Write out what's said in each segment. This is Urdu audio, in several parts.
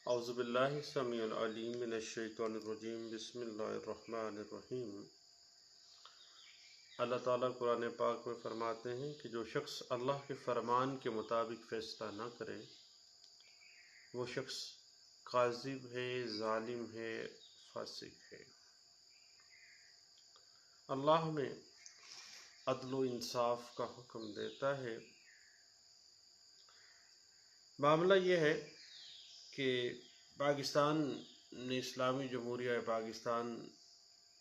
اعوذ باللہ السمیع العلیم من الشیطان الرجیم بسم اللہ الرحمن الرحیم۔ اللہ تعالیٰ قرآن پاک میں فرماتے ہیں کہ جو شخص اللہ کے فرمان کے مطابق فیصلہ نہ کرے وہ شخص کاذب ہے، ظالم ہے، فاسق ہے۔ اللہ ہمیں عدل و انصاف کا حکم دیتا ہے۔ معاملہ یہ ہے کہ پاکستان نے اسلامی جمہوریہ پاکستان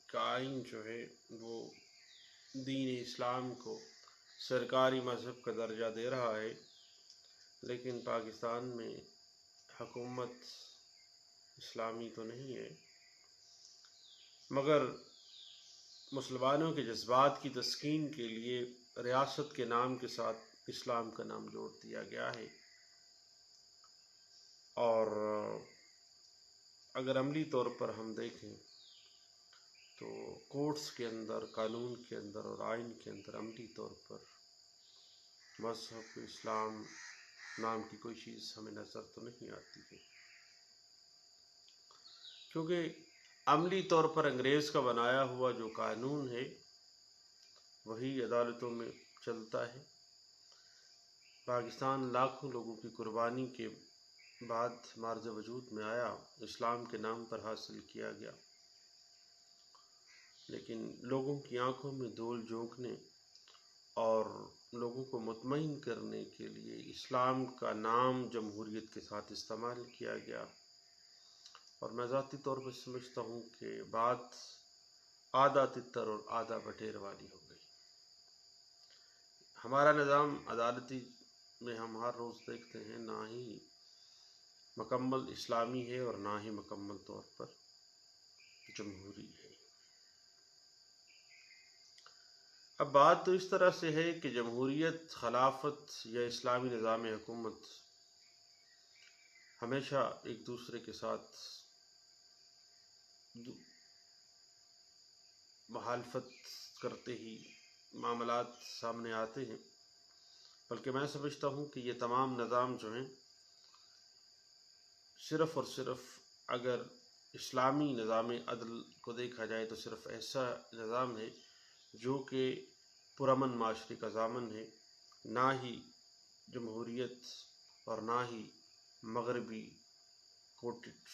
کا آئین جو ہے وہ دین اسلام کو سرکاری مذہب کا درجہ دے رہا ہے، لیکن پاکستان میں حکومت اسلامی تو نہیں ہے، مگر مسلمانوں کے جذبات کی تسکین کے لیے ریاست کے نام کے ساتھ اسلام کا نام جوڑ دیا گیا ہے۔ اور اگر عملی طور پر ہم دیکھیں تو کورٹس کے اندر، قانون کے اندر اور آئین کے اندر عملی طور پر مذہب اسلام نام کی کوئی چیز ہمیں نظر تو نہیں آتی ہے، کیونکہ عملی طور پر انگریز کا بنایا ہوا جو قانون ہے وہی عدالتوں میں چلتا ہے۔ پاکستان لاکھوں لوگوں کی قربانی کے بعد مارز وجود میں آیا، اسلام کے نام پر حاصل کیا گیا، لیکن لوگوں کی آنکھوں میں دھول جھونکنے اور لوگوں کو مطمئن کرنے کے لیے اسلام کا نام جمہوریت کے ساتھ استعمال کیا گیا، اور میں ذاتی طور پر سمجھتا ہوں کہ بات آدھا تتر اور آدھا بٹیر والی ہو گئی۔ ہمارا نظام عدالتی میں ہم ہر روز دیکھتے ہیں نہ ہی مکمل اسلامی ہے اور نہ ہی مکمل طور پر جمہوری ہے۔ اب بات تو اس طرح سے ہے کہ جمہوریت، خلافت یا اسلامی نظام حکومت ہمیشہ ایک دوسرے کے ساتھ مخالفت کرتے ہی معاملات سامنے آتے ہیں، بلکہ میں سمجھتا ہوں کہ یہ تمام نظام جو ہیں صرف اور صرف اگر اسلامی نظام عدل کو دیکھا جائے تو صرف ایسا نظام ہے جو کہ پرامن معاشرے کا ضامن ہے، نہ ہی جمہوریت اور نہ ہی مغربی کوٹڈ،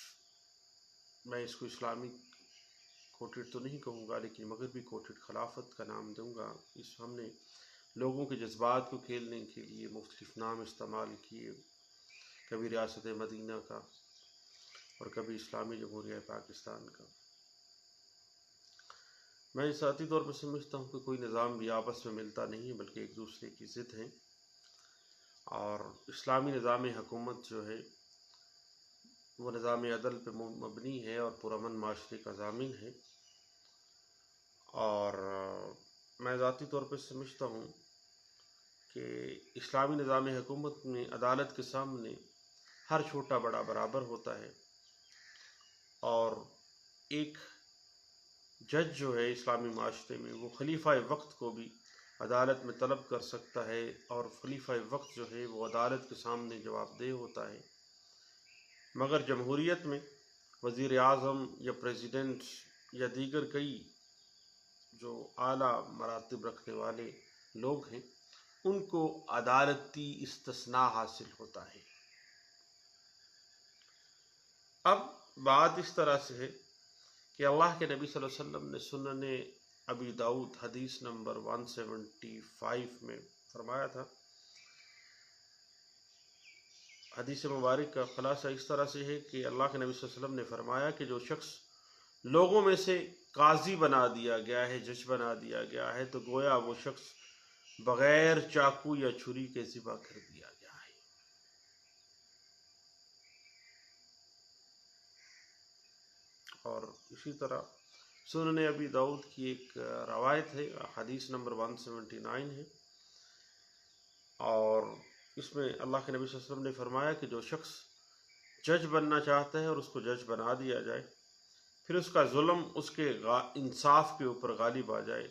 میں اس کو اسلامی کوٹڈ تو نہیں کہوں گا لیکن مغربی کوٹڈ خلافت کا نام دوں گا۔ اس ہم نے لوگوں کے جذبات کو کھیلنے کے لیے مختلف نام استعمال کیے، کبھی ریاست مدینہ کا اور کبھی اسلامی جمہوریہ پاکستان کا۔ میں ذاتی طور پر سمجھتا ہوں کہ کوئی نظام بھی آپس میں ملتا نہیں بلکہ ایک دوسرے کی ضد ہیں، اور اسلامی نظام حکومت جو ہے وہ نظام عدل پہ مبنی ہے اور پرامن معاشرے کا ضامن ہے، اور میں ذاتی طور پر سمجھتا ہوں کہ اسلامی نظام حکومت میں عدالت کے سامنے ہر چھوٹا بڑا برابر ہوتا ہے، اور ایک جج جو ہے اسلامی معاشرے میں وہ خلیفہ وقت کو بھی عدالت میں طلب کر سکتا ہے، اور خلیفہ وقت جو ہے وہ عدالت کے سامنے جواب دہ ہوتا ہے۔ مگر جمہوریت میں وزیر اعظم یا پریزیڈنٹ یا دیگر کئی جو اعلیٰ مراتب رکھنے والے لوگ ہیں ان کو عدالتی استثناء حاصل ہوتا ہے۔ اب بات اس طرح سے ہے کہ اللہ کے نبی صلی اللہ علیہ وسلم نے سنن ابی داؤد حدیث نمبر 175 میں فرمایا تھا، حدیث مبارک کا خلاصہ اس طرح سے ہے کہ اللہ کے نبی صلی اللہ علیہ وسلم نے فرمایا کہ جو شخص لوگوں میں سے قاضی بنا دیا گیا ہے، جج بنا دیا گیا ہے، تو گویا وہ شخص بغیر چاقو یا چھری کے ذبح کر دیا گیا ہے۔ اور اسی طرح سنن ابی داؤد کی ایک روایت ہے، حدیث نمبر 179 ہے، اور اس میں اللہ کے نبی صلی اللہ علیہ وسلم نے فرمایا کہ جو شخص جج بننا چاہتا ہے اور اس کو جج بنا دیا جائے، پھر اس کا ظلم اس کے انصاف کے اوپر غالب آ جائے،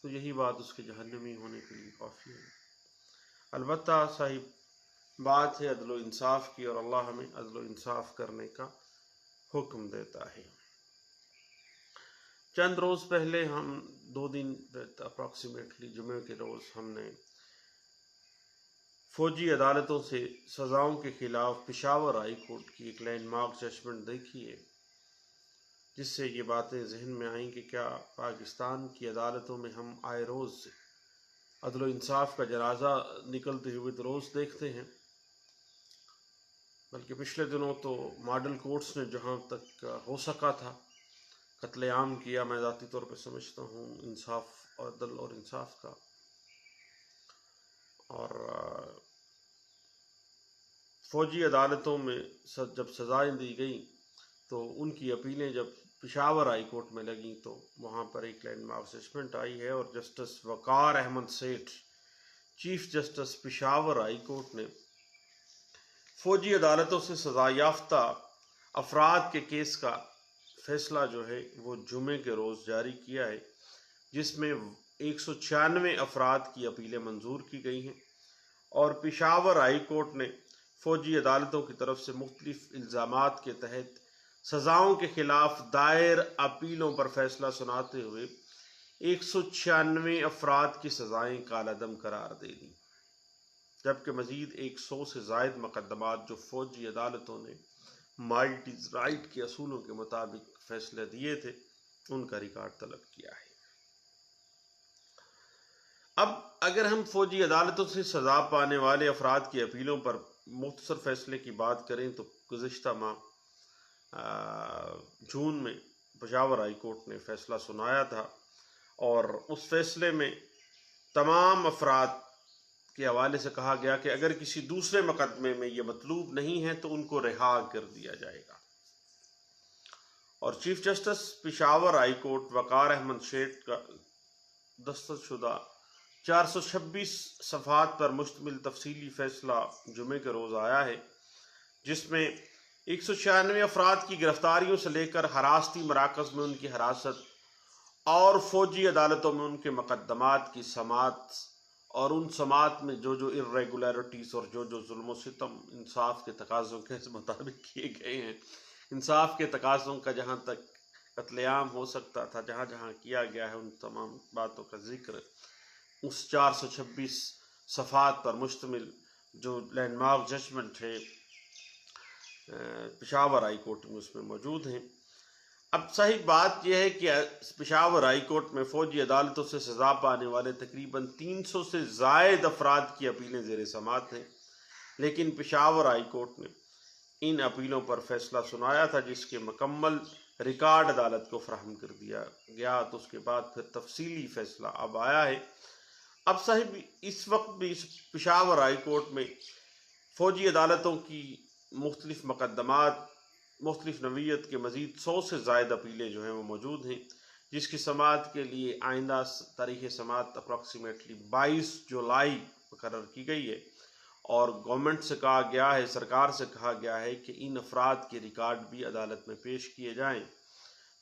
تو یہی بات اس کے جہنمی ہونے کے لیے کافی ہے۔ البتہ صاحب بات ہے عدل و انصاف کی، اور اللہ ہمیں عدل و انصاف کرنے کا حکم دیتا ہے۔ چند روز پہلے ہم 2 دن اپروکسیمیٹلی جمعے کے روز ہم نے فوجی عدالتوں سے سزاؤں کے خلاف پشاور ہائی کورٹ کی ایک لینڈ مارک ججمنٹ دیکھی ہے، جس سے یہ باتیں ذہن میں آئیں کہ کیا پاکستان کی عدالتوں میں ہم آئے روز عدل و انصاف کا جنازہ نکلتے ہوئے تو روز دیکھتے ہیں، بلکہ پچھلے دنوں تو ماڈل کورٹس نے جہاں تک ہو سکا تھا قتل عام کیا۔ میں ذاتی طور پہ سمجھتا ہوں انصاف اور عدل اور انصاف کا، اور فوجی عدالتوں میں جب سزائیں دی گئیں تو ان کی اپیلیں جب پشاور ہائی کورٹ میں لگیں تو وہاں پر ایک لینڈ مارک ججمنٹ آئی ہے، اور justice Waqar Ahmad Seth chief justice Peshawar high court نے فوجی عدالتوں سے سزا یافتہ افراد کے کیس کا فیصلہ جو ہے وہ جمعے کے روز جاری کیا ہے، جس میں 196 افراد کی اپیلیں منظور کی گئی ہیں، اور پشاور ہائی کورٹ نے فوجی عدالتوں کی طرف سے مختلف الزامات کے تحت سزاؤں کے خلاف دائر اپیلوں پر فیصلہ سناتے ہوئے 196 افراد کی سزائیں کالعدم قرار دے دیں، جبکہ مزید 100 سے زائد مقدمات جو فوجی عدالتوں نے مائٹ از رائٹ کے اصولوں کے مطابق فیصلے دیے تھے ان کا ریکارڈ طلب کیا ہے۔ اب اگر ہم فوجی عدالتوں سے سزا پانے والے افراد کی اپیلوں پر مختصر فیصلے کی بات کریں تو گزشتہ ماہ جون میں پشاور ہائی کورٹ نے فیصلہ سنایا تھا، اور اس فیصلے میں تمام افراد کے حوالے سے کہا گیا کہ اگر کسی دوسرے مقدمے میں یہ مطلوب نہیں ہے تو ان کو رہا کر دیا جائے گا، اور chief justice Peshawar high court Waqar Ahmad Seth کا دستخط شدہ 426 صفحات پر مشتمل تفصیلی فیصلہ جمعے کے روز آیا ہے، جس میں 196 افراد کی گرفتاریوں سے لے کر حراستی مراکز میں ان کی حراست اور فوجی عدالتوں میں ان کے مقدمات کی سماعت، اور ان سماعت میں جو irregularities اور جو ظلم و ستم انصاف کے تقاضوں کے مطابق کیے گئے ہیں، انصاف کے تقاضوں کا جہاں تک قتل عام ہو سکتا تھا جہاں جہاں کیا گیا ہے، ان تمام باتوں کا ذکر اس 426 صفحات پر مشتمل جو لینڈ مارک ججمنٹ ہے پشاور ہائی کورٹ میں اس میں موجود ہیں۔ اب صحیح بات یہ ہے کہ پشاور ہائی کورٹ میں فوجی عدالتوں سے سزا پانے والے تقریباً 300 سے زائد افراد کی اپیلیں زیر سماعت ہیں، لیکن پشاور ہائی کورٹ نے ان اپیلوں پر فیصلہ سنایا تھا، جس کے مکمل ریکارڈ عدالت کو فراہم کر دیا گیا، تو اس کے بعد پھر تفصیلی فیصلہ اب آیا ہے۔ اب صاحب اس وقت بھی پشاور ہائی کورٹ میں فوجی عدالتوں کی مختلف مقدمات مختلف نوعیت کے مزید 100 سے زائد اپیلیں جو ہیں وہ موجود ہیں، جس کی سماعت کے لیے آئندہ تاریخ سماعت اپروکسیمیٹلی 22 جولائی مقرر کی گئی ہے، اور گورنمنٹ سے کہا گیا ہے، سرکار سے کہا گیا ہے کہ ان افراد کے ریکارڈ بھی عدالت میں پیش کیے جائیں،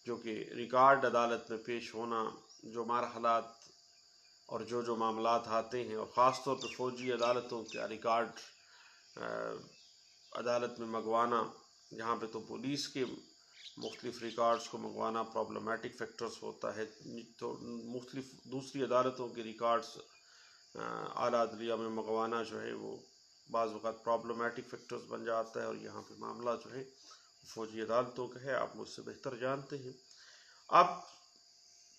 جو کہ ریکارڈ عدالت میں پیش ہونا جو مرحلات اور جو معاملات آتے ہیں، اور خاص طور پہ فوجی عدالتوں کا ریکارڈ عدالت میں منگوانا، جہاں پہ تو پولیس کے مختلف ریکارڈز کو منگوانا پرابلمیٹک فیکٹرز ہوتا ہے، تو مختلف دوسری عدالتوں کے ریکارڈز اعلیٰ عدلیہ میں منگوانا جو ہے وہ بعض اوقات پرابلمیٹک فیکٹرز بن جاتا ہے، اور یہاں پہ معاملہ جو ہے فوجی عدالتوں کا ہے، آپ مجھ سے بہتر جانتے ہیں۔ اب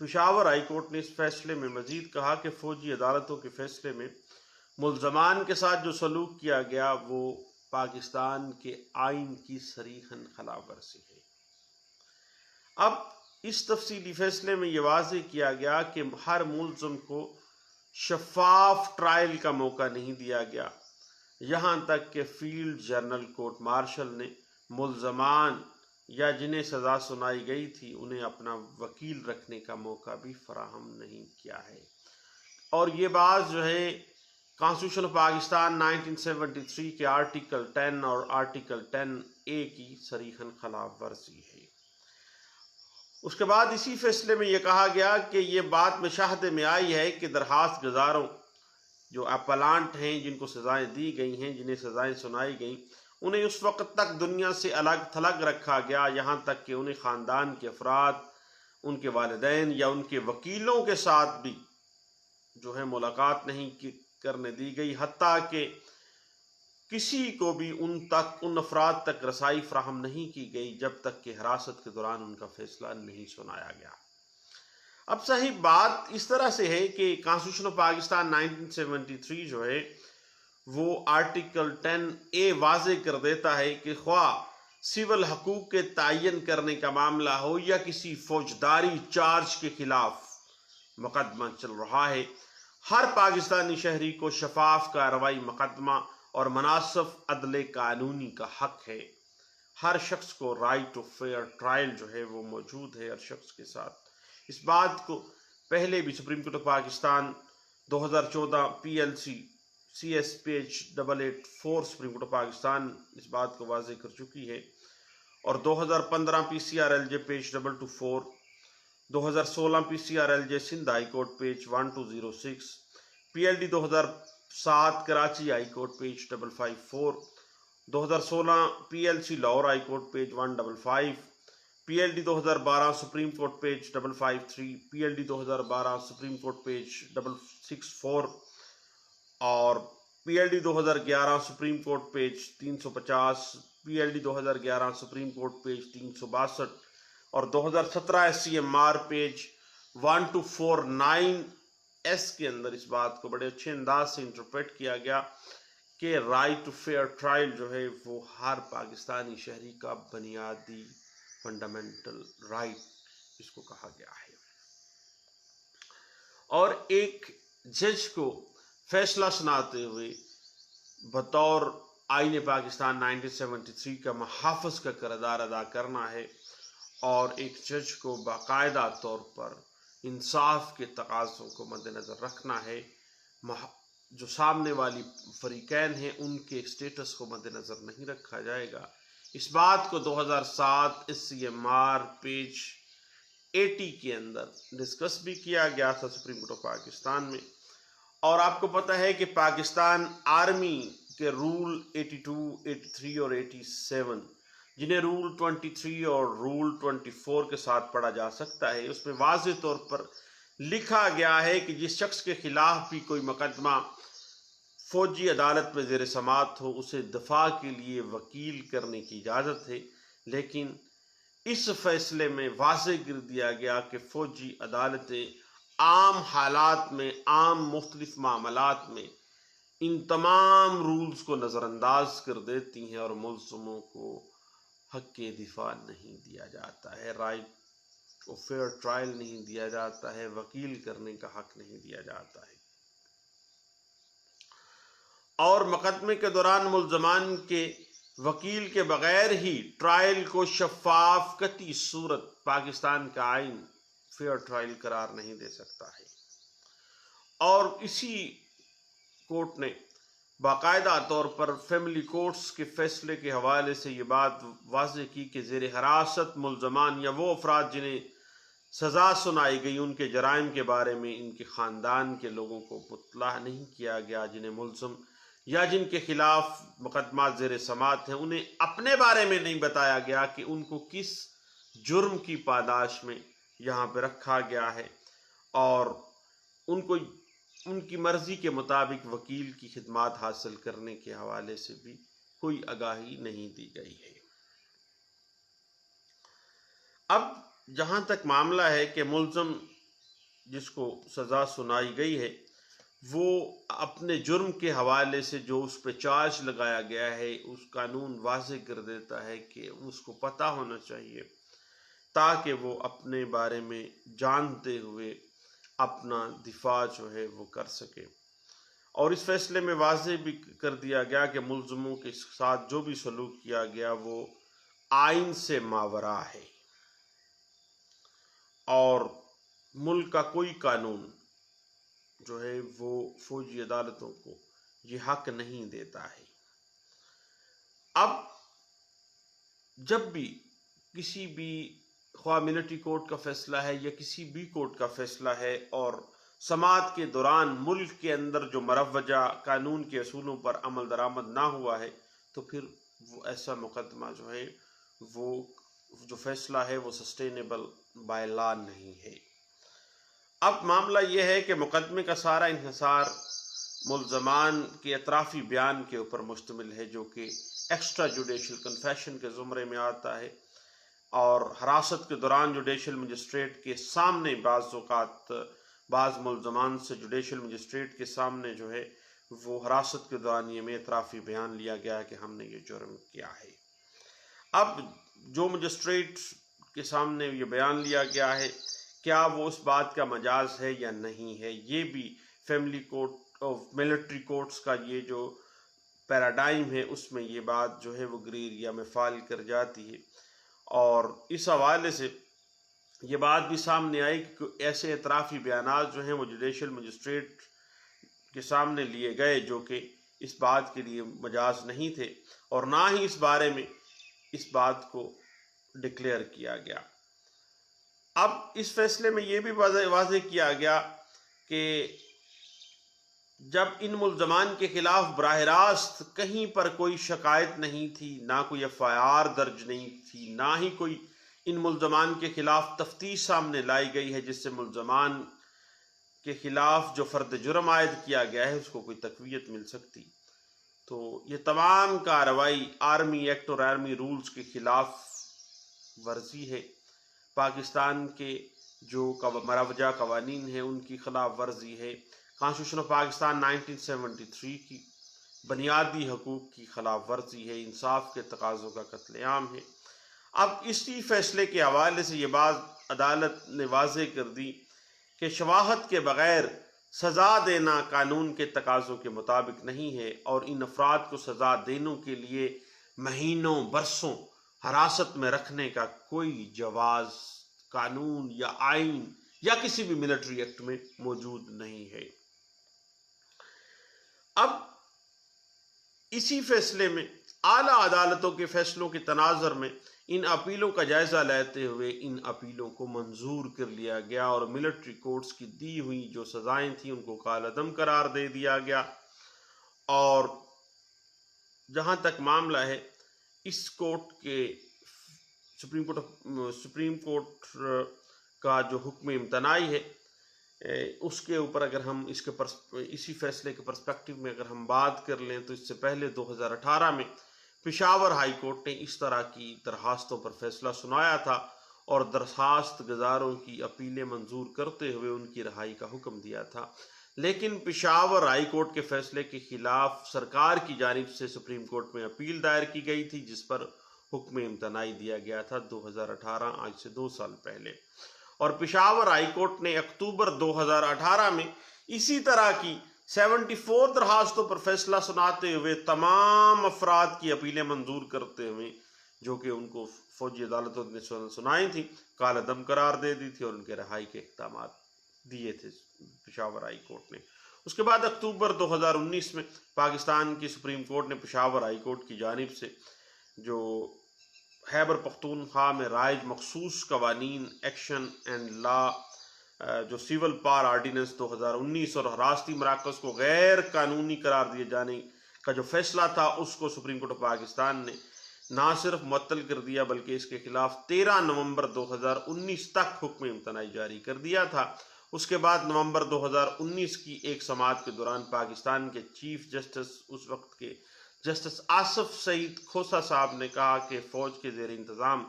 پشاور ہائی کورٹ نے اس فیصلے میں مزید کہا کہ فوجی عدالتوں کے فیصلے میں ملزمان کے ساتھ جو سلوک کیا گیا وہ پاکستان کے آئین کی صریحاً خلاف ورزی ہے۔ اب اس تفصیلی فیصلے میں یہ واضح کیا گیا کہ ہر ملزم کو شفاف ٹرائل کا موقع نہیں دیا گیا، یہاں تک کہ فیلڈ جنرل کورٹ مارشل نے ملزمان یا جنہیں سزا سنائی گئی تھی انہیں اپنا وکیل رکھنے کا موقع بھی فراہم نہیں کیا ہے، اور یہ بات جو ہے کانسٹیٹیوشن آف پاکستان 1973 کے آرٹیکل 10 اور آرٹیکل 10A کی صریحاً خلاف ورزی ہے۔ اس کے بعد اسی فیصلے میں یہ کہا گیا کہ یہ بات مشاہدے میں آئی ہے کہ درخواست گزاروں جو اپلانٹ ہیں جن کو سزائیں دی گئی ہیں، جنہیں سزائیں سنائی گئیں، انہیں اس وقت تک دنیا سے الگ تھلگ رکھا گیا یہاں تک کہ انہیں خاندان کے افراد، ان کے والدین یا ان کے وکیلوں کے ساتھ بھی جو ہے ملاقات نہیں کرنے دی گئی، حتیٰ کہ کسی کو بھی ان افراد تک رسائی فراہم نہیں کی گئی جب تک کہ حراست کے دوران ان کا فیصلہ نہیں سنایا گیا۔ اب صحیح بات اس طرح سے ہے کہ کانسٹیٹیوشن آف پاکستان 1973 جو ہے وہ آرٹیکل 10A واضح کر دیتا ہے کہ خواہ سول حقوق کے تعین کرنے کا معاملہ ہو یا کسی فوجداری چارج کے خلاف مقدمہ چل رہا ہے، ہر پاکستانی شہری کو شفاف کارروائی مقدمہ اور مناسب عدل قانونی کا حق ہے۔ ہر شخص کو رائٹ ٹو فیئر ٹرائل جو ہے وہ موجود ہے ہر شخص کے ساتھ۔ اس بات کو پہلے بھی supreme court of Pakistan 2014 PLC CS page 884 supreme court of Pakistan اس بات کو واضح کر چکی ہے، اور 2015 PCRLJ page 224، 2016 PCRLJ Sindh high court page 1206، PLD 2007 Karachi high court page 554، 2016 PLC Lahore high court page 155، PLD 2012 supreme court page 553، PLD 2012 supreme court page 664، اور PLD 2011 supreme court page 350، PLD 2011 supreme court page 362، اور 2017 SCMR پیج 1249S کے اندر اس بات کو بڑے اچھے انداز سے انٹرپریٹ کیا گیا کہ رائٹ ٹو فیئر ٹرائل جو ہے وہ ہر پاکستانی شہری کا بنیادی فنڈامنٹل رائٹ اس کو کہا گیا ہے۔ اور ایک جج کو فیصلہ سناتے ہوئے بطور آئین پاکستان 1973 کا محافظ کا کردار ادا کرنا ہے، اور ایک جج کو باقاعدہ طور پر انصاف کے تقاضوں کو مد نظر رکھنا ہے، جو سامنے والی فریقین ہیں ان کے اسٹیٹس کو مد نظر نہیں رکھا جائے گا۔ اس بات کو 2007 SCMR پیج 80 کے اندر ڈسکس بھی کیا گیا تھا سپریم کورٹ آف پاکستان میں۔ اور آپ کو پتہ ہے کہ پاکستان آرمی کے رول 82، 83 اور 87، جنہیں رول 23 اور رول 24 کے ساتھ پڑھا جا سکتا ہے، اس میں واضح طور پر لکھا گیا ہے کہ جس شخص کے خلاف بھی کوئی مقدمہ فوجی عدالت میں زیر سماعت ہو اسے دفاع کے لیے وکیل کرنے کی اجازت ہے، لیکن اس فیصلے میں واضح کر دیا گیا کہ فوجی عدالتیں عام حالات میں، عام مختلف معاملات میں ان تمام رولز کو نظر انداز کر دیتی ہیں اور ملزموں کو حق دفاع نہیں دیا جاتا ہے، رائٹ آف فیئر ٹرائل نہیں دیا جاتا ہے، وکیل کرنے کا حق نہیں دیا جاتا ہے۔ اور مقدمے کے دوران ملزمان کے وکیل کے بغیر ہی ٹرائل کو شفاف قطعی صورت پاکستان کا آئین فیئر ٹرائل قرار نہیں دے سکتا ہے۔ اور اسی کورٹ نے باقاعدہ طور پر فیملی کورٹس کے فیصلے کے حوالے سے یہ بات واضح کی کہ زیر حراست ملزمان یا وہ افراد جنہیں سزا سنائی گئی ان کے جرائم کے بارے میں ان کے خاندان کے لوگوں کو مطلع نہیں کیا گیا، جنہیں ملزم یا جن کے خلاف مقدمات زیر سماعت ہیں انہیں اپنے بارے میں نہیں بتایا گیا کہ ان کو کس جرم کی پاداش میں یہاں پہ رکھا گیا ہے، اور ان کو ان کی مرضی کے مطابق وکیل کی خدمات حاصل کرنے کے حوالے سے بھی کوئی آگاہی نہیں دی گئی ہے۔ اب جہاں تک معاملہ ہے کہ ملزم جس کو سزا سنائی گئی ہے وہ اپنے جرم کے حوالے سے جو اس پہ چارج لگایا گیا ہے اس قانون واضح کر دیتا ہے کہ اس کو پتہ ہونا چاہیے تاکہ وہ اپنے بارے میں جانتے ہوئے اپنا دفاع جو ہے وہ کر سکے۔ اور اس فیصلے میں واضح بھی کر دیا گیا کہ ملزموں کے ساتھ جو بھی سلوک کیا گیا وہ آئین سے ماوراء ہے، اور ملک کا کوئی قانون جو ہے وہ فوجی عدالتوں کو یہ حق نہیں دیتا ہے۔ اب جب بھی کسی بھی خواہ ملٹری کورٹ کا فیصلہ ہے یا کسی بھی کورٹ کا فیصلہ ہے اور سماعت کے دوران ملک کے اندر جو مروجہ قانون کے اصولوں پر عمل درآمد نہ ہوا ہے تو پھر وہ ایسا مقدمہ جو ہے وہ جو فیصلہ ہے وہ سسٹینیبل بائی لا نہیں ہے۔ اب معاملہ یہ ہے کہ مقدمے کا سارا انحصار ملزمان کے اطرافی بیان کے اوپر مشتمل ہے، جو کہ ایکسٹرا جوڈیشل کنفیشن کے زمرے میں آتا ہے، اور حراست کے دوران جوڈیشل مجسٹریٹ کے سامنے بعض اوقات بعض ملزمان سے جوڈیشل مجسٹریٹ کے سامنے جو ہے وہ حراست کے دوران یہ میں اعترافی بیان لیا گیا ہے کہ ہم نے یہ جرم کیا ہے۔ اب جو مجسٹریٹ کے سامنے یہ بیان لیا گیا ہے کیا وہ اس بات کا مجاز ہے یا نہیں ہے، یہ بھی فیملی کورٹ ملٹری کورٹس کا یہ جو پیراڈائم ہے اس میں یہ بات جو ہے وہ گرے ایریا میں فال کر جاتی ہے، اور اس حوالے سے یہ بات بھی سامنے آئی کہ ایسے اعترافی بیانات جو ہیں وہ جوڈیشل مجسٹریٹ کے سامنے لیے گئے جو کہ اس بات کے لیے مجاز نہیں تھے، اور نہ ہی اس بارے میں اس بات کو ڈکلیئر کیا گیا۔ اب اس فیصلے میں یہ بھی واضح کیا گیا کہ جب ان ملزمان کے خلاف براہ راست کہیں پر کوئی شکایت نہیں تھی، نہ کوئی FIR درج نہیں تھی، نہ ہی کوئی ان ملزمان کے خلاف تفتیش سامنے لائی گئی ہے جس سے ملزمان کے خلاف جو فرد جرم عائد کیا گیا ہے اس کو کوئی تقویت مل سکتی، تو یہ تمام کارروائی آرمی ایکٹ اور آرمی رولز کے خلاف ورزی ہے، پاکستان کے جو مروجہ قوانین ہیں ان کی خلاف ورزی ہے، کانسٹیٹیوشن آف پاکستان 1973 کی بنیادی حقوق کی خلاف ورزی ہے، انصاف کے تقاضوں کا قتل عام ہے۔ اب اسی فیصلے کے حوالے سے یہ بات عدالت نے واضح کر دی کہ شواہد کے بغیر سزا دینا قانون کے تقاضوں کے مطابق نہیں ہے، اور ان افراد کو سزا دینے کے لیے مہینوں برسوں حراست میں رکھنے کا کوئی جواز قانون یا آئین یا کسی بھی ملٹری ایکٹ میں موجود نہیں ہے۔ اب اسی فیصلے میں اعلیٰ عدالتوں کے فیصلوں کے تناظر میں ان اپیلوں کا جائزہ لیتے ہوئے ان اپیلوں کو منظور کر لیا گیا، اور ملٹری کورٹس کی دی ہوئی جو سزائیں تھیں ان کو کالعدم قرار دے دیا گیا، اور جہاں تک معاملہ ہے اس کورٹ کے سپریم کورٹ کا جو حکم امتناعی ہے اس کے اوپر اگر ہم اسی فیصلے کے پرسپیکٹو میں اگر ہم بات کر لیں تو اس سے پہلے 2018 میں پشاور ہائی کورٹ نے اس طرح کی درخواستوں پر فیصلہ سنایا تھا، اور درخواست گزاروں کی اپیلیں منظور کرتے ہوئے ان کی رہائی کا حکم دیا تھا، لیکن پشاور ہائی کورٹ کے فیصلے کے خلاف سرکار کی جانب سے سپریم کورٹ میں اپیل دائر کی گئی تھی جس پر حکم امتناعی دیا گیا تھا 2018، آج سے 2 سال پہلے، اور پشاور ہائی کورٹ نے اکتوبر 2018 میں اسی طرح کی 74 درخواستوں پر فیصلہ سناتے ہوئے تمام افراد کی اپیلیں منظور کرتے ہوئے جو کہ ان کو فوجی عدالتوں نے سنائی تھی کالعدم قرار دے دی تھی، اور ان کے رہائی کے اقدامات دیے تھے پشاور ہائی کورٹ نے۔ اس کے بعد اکتوبر 2019 میں پاکستان کی سپریم کورٹ نے پشاور ہائی کورٹ کی جانب سے جو خیبر پختونخوا میں رائج مخصوص قوانین ایکشن اینڈ لا جو سیول پار آرڈیننس 2019 اور حراستی مراکز کو غیر قانونی قرار دیے جانے کا جو فیصلہ تھا اس کو سپریم کورٹ آف پاکستان نے نہ صرف معطل کر دیا بلکہ اس کے خلاف 13 نومبر 2019 تک حکم امتناعی جاری کر دیا تھا۔ اس کے بعد نومبر 2019 کی ایک سماعت کے دوران پاکستان کے چیف جسٹس اس وقت کے جسٹس آصف سعید کھوسہ صاحب نے کہا کہ فوج کے زیر انتظام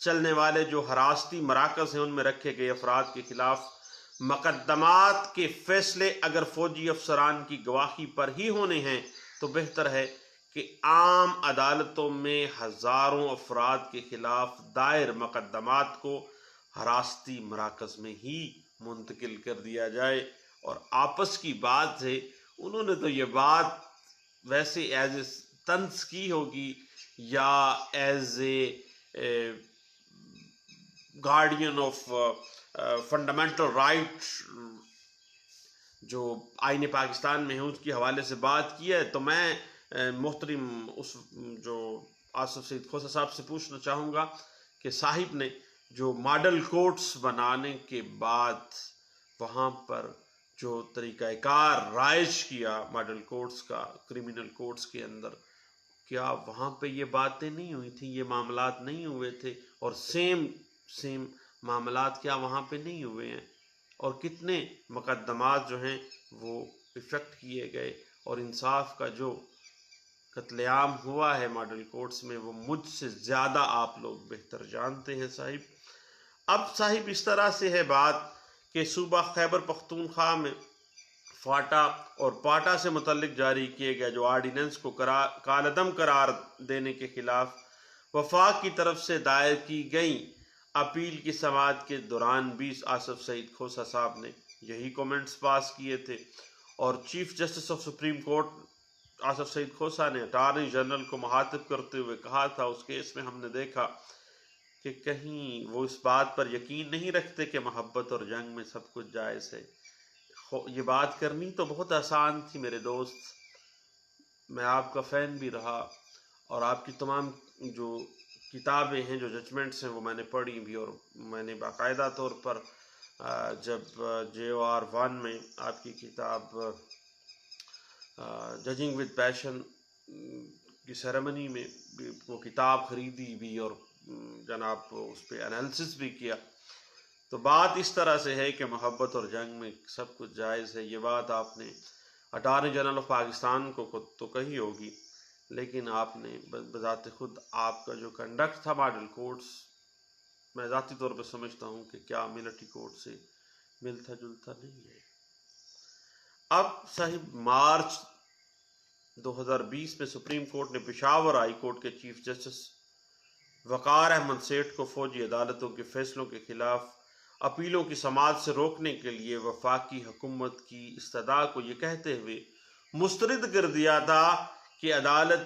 چلنے والے جو حراستی مراکز ہیں ان میں رکھے گئے افراد کے خلاف مقدمات کے فیصلے اگر فوجی افسران کی گواہی پر ہی ہونے ہیں تو بہتر ہے کہ عام عدالتوں میں ہزاروں افراد کے خلاف دائر مقدمات کو حراستی مراکز میں ہی منتقل کر دیا جائے، اور آپس کی بات ہے انہوں نے تو یہ بات ویسے ایز اے طنز کی ہوگی یا as a guardian of fundamental right جو آئین پاکستان میں ہے اس کے حوالے سے بات کی ہے، تو میں محترم اس جو آصف سعید کھوسہ صاحب سے پوچھنا چاہوں گا کہ صاحب نے جو ماڈل کورٹس بنانے کے بعد وہاں پر جو طریقہ کار رائج کیا ماڈل کورٹس کا کرمنل کورٹس کے اندر، کیا وہاں پہ یہ باتیں نہیں ہوئی تھیں، یہ معاملات نہیں ہوئے تھے؟ اور سیم معاملات کیا وہاں پہ نہیں ہوئے ہیں؟ اور کتنے مقدمات جو ہیں وہ افیکٹ کیے گئے، اور انصاف کا جو قتل عام ہوا ہے ماڈل کورٹس میں وہ مجھ سے زیادہ آپ لوگ بہتر جانتے ہیں صاحب۔ اب صاحب اس طرح سے ہے بات کہ صوبہ خیبر پختونخوا میں فاٹا اور پاٹا سے متعلق جاری کیے گئے جو آرڈیننس کو کالعدم قرار دینے کے خلاف وفاق کی طرف سے دائر کی گئی اپیل کی سماعت کے دوران بھی آصف سعید کھوسہ صاحب نے یہی کومنٹس پاس کیے تھے، اور chief justice of supreme court Asif Saeed Khosa نے اٹارنی جنرل کو مخاطب کرتے ہوئے کہا تھا، اس کیس میں ہم نے دیکھا کہ کہیں وہ اس بات پر یقین نہیں رکھتے کہ محبت اور جنگ میں سب کچھ جائز ہے۔ یہ بات کرنی تو بہت آسان تھی میرے دوست، میں آپ کا فین بھی رہا، اور آپ کی تمام جو کتابیں ہیں جو ججمنٹس ہیں وہ میں نے پڑھی بھی، اور میں نے باقاعدہ طور پر جب JOR1 میں آپ کی کتاب ججنگ ود پیشن کی سیریمنی میں وہ کتاب خریدی بھی، اور جناب اس پہ انالیسس بھی کیا، تو بات اس طرح سے ہے کہ محبت اور جنگ میں سب کچھ جائز ہے۔ یہ بات آپ نے اٹارنی جنرل آف پاکستان کو تو کہی ہوگی، لیکن آپ نے بذات خود آپ کا جو کنڈکٹ تھا ماڈل کورٹس، میں ذاتی طور پہ سمجھتا ہوں کہ کیا ملٹری کورٹ سے ملتا جلتا نہیں ہے۔ اب صاحب مارچ 2020 میں سپریم کورٹ نے پشاور ہائی کورٹ کے چیف جسٹس وقار احمد سیٹھ کو فوجی عدالتوں کے فیصلوں کے خلاف اپیلوں کی سماعت سے روکنے کے لیے وفاقی حکومت کی استدعا کو یہ کہتے ہوئے مسترد کر دیا تھا کہ عدالت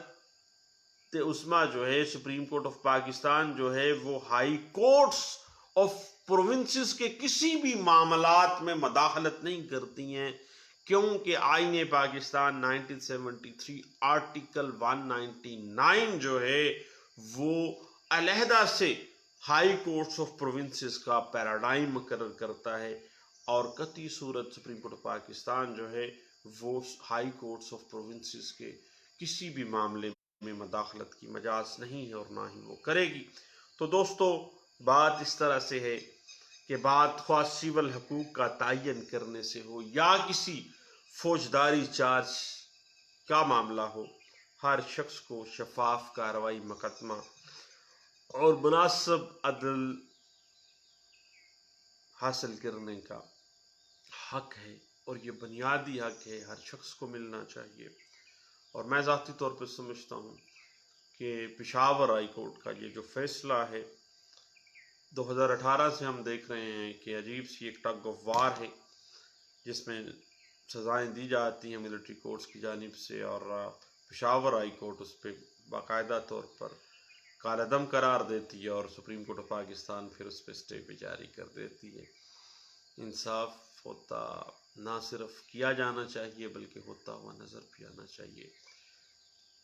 عظمیٰ جو ہے سپریم کورٹ آف پاکستان جو ہے وہ ہائی کورٹس آف پروونسز کے کسی بھی معاملات میں مداخلت نہیں کرتی ہیں، کیونکہ آئین پاکستان 1973 آرٹیکل 199 جو ہے وہ علیحدہ سے ہائی کورٹس آف پروونسز کا پیراڈائم مقرر کرتا ہے، اور قطعی صورت سپریم کورٹ آف پاکستان جو ہے وہ ہائی کورٹس آف پروونسز کے کسی بھی معاملے میں مداخلت کی مجاز نہیں ہے، اور نہ ہی وہ کرے گی۔ تو دوستو بات اس طرح سے ہے کہ بات خواہ سول حقوق کا تعین کرنے سے ہو یا کسی فوجداری چارج کا معاملہ ہو، ہر شخص کو شفاف کارروائی مقدمہ اور مناسب عدل حاصل کرنے کا حق ہے، اور یہ بنیادی حق ہے، ہر شخص کو ملنا چاہیے۔ اور میں ذاتی طور پہ سمجھتا ہوں کہ پشاور ہائی کورٹ کا یہ جو فیصلہ ہے 2018 سے ہم دیکھ رہے ہیں کہ عجیب سی ایک ٹگ آف وار ہے، جس میں سزائیں دی جاتی ہیں ملٹری کورٹس کی جانب سے، اور پشاور ہائی کورٹ اس پہ باقاعدہ طور پر کالعدم قرار دیتی ہے، اور سپریم کورٹ آف پاکستان پھر اس پہ اسٹے بھی جاری کر دیتی ہے۔ انصاف ہوتا نہ صرف کیا جانا چاہیے بلکہ ہوتا ہوا نظر بھی آنا چاہیے،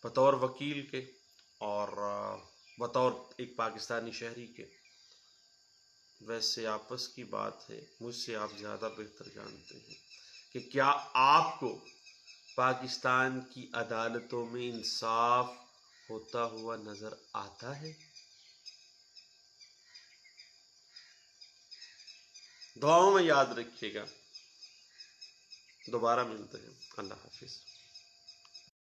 بطور وکیل کے اور بطور ایک پاکستانی شہری کے۔ ویسے آپس کی بات ہے، مجھ سے آپ زیادہ بہتر جانتے ہیں کہ کیا آپ کو پاکستان کی عدالتوں میں انصاف ہوتا ہوا نظر آتا ہے؟ دعاؤں میں یاد رکھیے گا۔ دوبارہ ملتے ہیں۔ اللہ حافظ۔